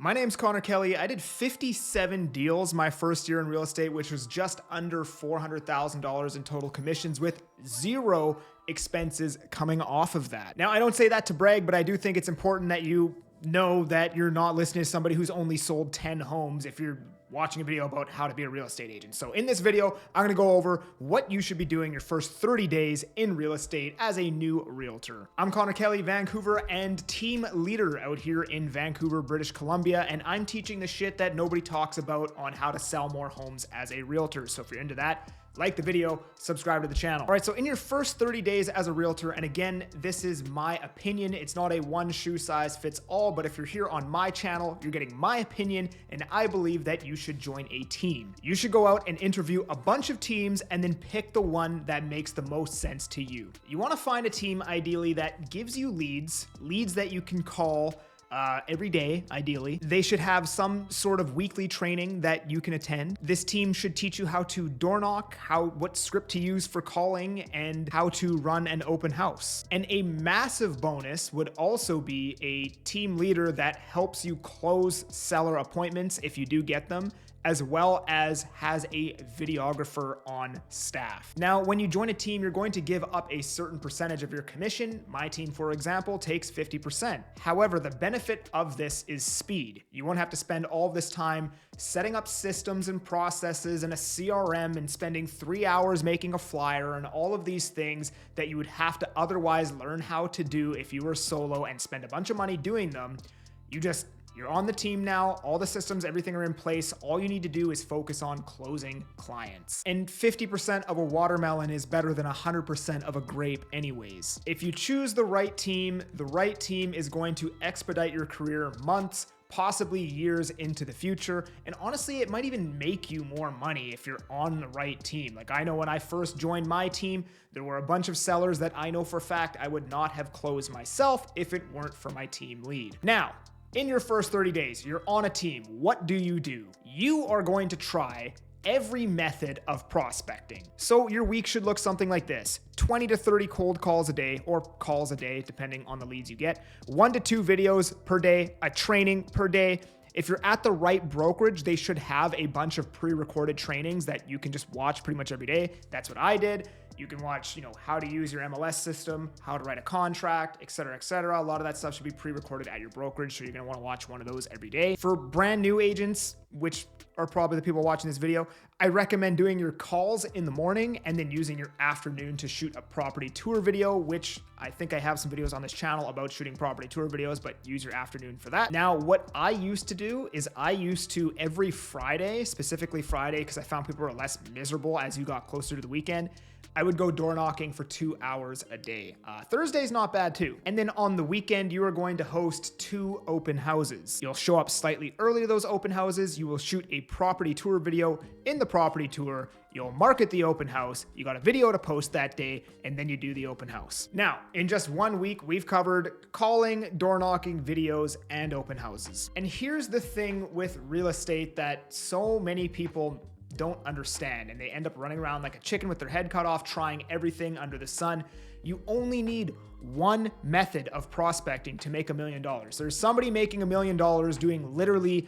My name's 𝐕𝐃𝐄𝐒. I did 57 deals my first year in real estate, which was just under $400,000 in total commissions with zero expenses coming off of that. Now, I don't say that to brag, but I do think it's important that you know that you're not listening to somebody who's only sold 10 homes if you're watching a video about how to be a real estate agent. So in this video, I'm going to go over what you should be doing your first 30 days in real estate as a new realtor. I'm 𝐕𝐃𝐄𝐒, Vancouver, and team leader out here in Vancouver, British Columbia, and I'm teaching the shit that nobody talks about on how to sell more homes as a realtor. So if you're into that, like the video, subscribe to the channel. All right, so in your first 30 days as a realtor, and again, this is my opinion, it's not a one shoe size fits all, but if you're here on my channel, you're getting my opinion, and I believe that you should join a team. You should go out and interview a bunch of teams and then pick the one that makes the most sense to you. You wanna find a team, ideally, that gives you leads that you can call every day, ideally. They should have some sort of weekly training that you can attend. This team should teach you how to door knock, what script to use for calling, and how to run an open house. And a massive bonus would also be a team leader that helps you close seller appointments if you do get them, as well as has a videographer on staff. Now, when you join a team, you're going to give up a certain percentage of your commission. My team, for example, takes 50%. However, the benefit of this is speed. You won't have to spend all this time setting up systems and processes and a CRM and spending 3 hours making a flyer and all of these things that you would have to otherwise learn how to do if you were solo and spend a bunch of money doing them. You're on the team now, all the systems, everything are in place. All you need to do is focus on closing clients. And 50% of a watermelon is better than 100% of a grape anyways. If you choose the right team is going to expedite your career months, possibly years into the future. And honestly, it might even make you more money if you're on the right team. Like, I know when I first joined my team, there were a bunch of sellers that I know for a fact I would not have closed myself if it weren't for my team lead. Now, in your first 30 days, you're on a team. What do? You are going to try every method of prospecting. So your week should look something like this: 20 to 30 cold calls a day, or calls a day, depending on the leads you get, 1 to 2 videos per day, a training per day. If you're at the right brokerage, they should have a bunch of pre-recorded trainings that you can just watch pretty much every day. That's what I did. You can watch, how to use your MLS system, how to write a contract, et cetera, et cetera. A lot of that stuff should be pre-recorded at your brokerage, so you're gonna wanna watch one of those every day. For brand new agents, which are probably the people watching this video, I recommend doing your calls in the morning and then using your afternoon to shoot a property tour video, which I think I have some videos on this channel about shooting property tour videos, but use your afternoon for that. Now, what I used to do is every Friday, specifically Friday, because I found people were less miserable as you got closer to the weekend, I would go door knocking for 2 hours a day. Thursday's not bad too. And then on the weekend, you are going to host 2 open houses. You'll show up slightly early to those open houses. You will shoot a property tour video in the property tour. You'll market the open house. You got a video to post that day, and then you do the open house. Now, in just 1 week, we've covered calling, door knocking, videos, and open houses. And here's the thing with real estate that so many people don't understand, and they end up running around like a chicken with their head cut off, trying everything under the sun. You only need one method of prospecting to make $1 million. There's somebody making $1 million doing literally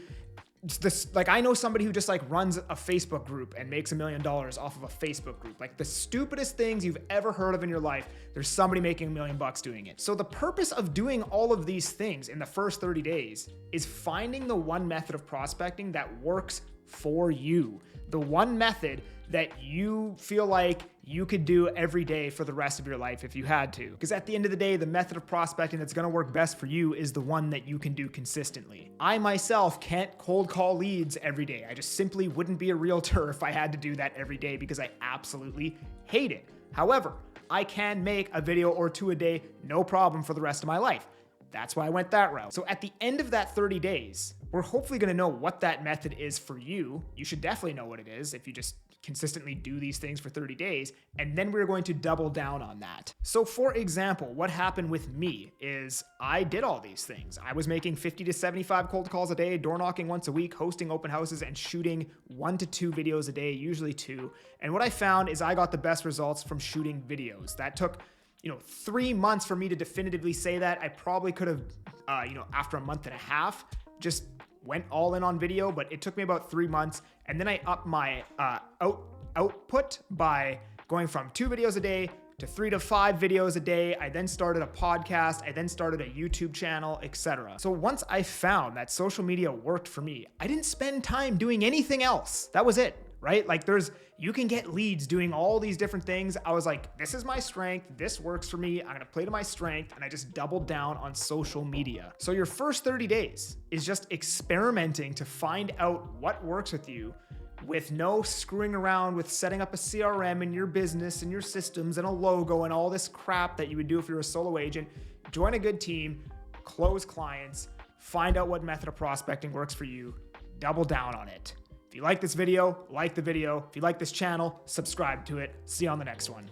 this. Like, I know somebody who just runs a Facebook group and makes $1 million off of a Facebook group. Like, the stupidest things you've ever heard of in your life, there's somebody making $1 million doing it. So the purpose of doing all of these things in the first 30 days is finding the one method of prospecting that works for you. The one method that you feel like you could do every day for the rest of your life if you had to. Because at the end of the day, the method of prospecting that's gonna work best for you is the one that you can do consistently. I myself can't cold call leads every day. I just simply wouldn't be a realtor if I had to do that every day because I absolutely hate it. However, I can make a video or 2 a day, no problem, for the rest of my life. That's why I went that route. So at the end of that 30 days, we're hopefully gonna know what that method is for you. You should definitely know what it is if you just consistently do these things for 30 days, and then we're going to double down on that. So for example, what happened with me is I did all these things. I was making 50 to 75 cold calls a day, door knocking once a week, hosting open houses, and shooting 1 to 2 videos a day, usually 2. And what I found is I got the best results from shooting videos. That took 3 months for me to definitively say that. I probably could have, after a month and a half, just went all in on video, but it took me about 3 months. And then I upped my output by going from 2 videos a day to 3 to 5 videos a day. I then started a podcast. I then started a YouTube channel, etc. So once I found that social media worked for me, I didn't spend time doing anything else. That was it, right? Like you can get leads doing all these different things. I was like, this is my strength. This works for me. I'm gonna play to my strength. And I just doubled down on social media. So your first 30 days is just experimenting to find out what works with you, with no screwing around with setting up a CRM in your business and your systems and a logo and all this crap that you would do if you're a solo agent. Join a good team, close clients, find out what method of prospecting works for you, double down on it. If you like this video, like the video. If you like this channel, subscribe to it. See you on the next one.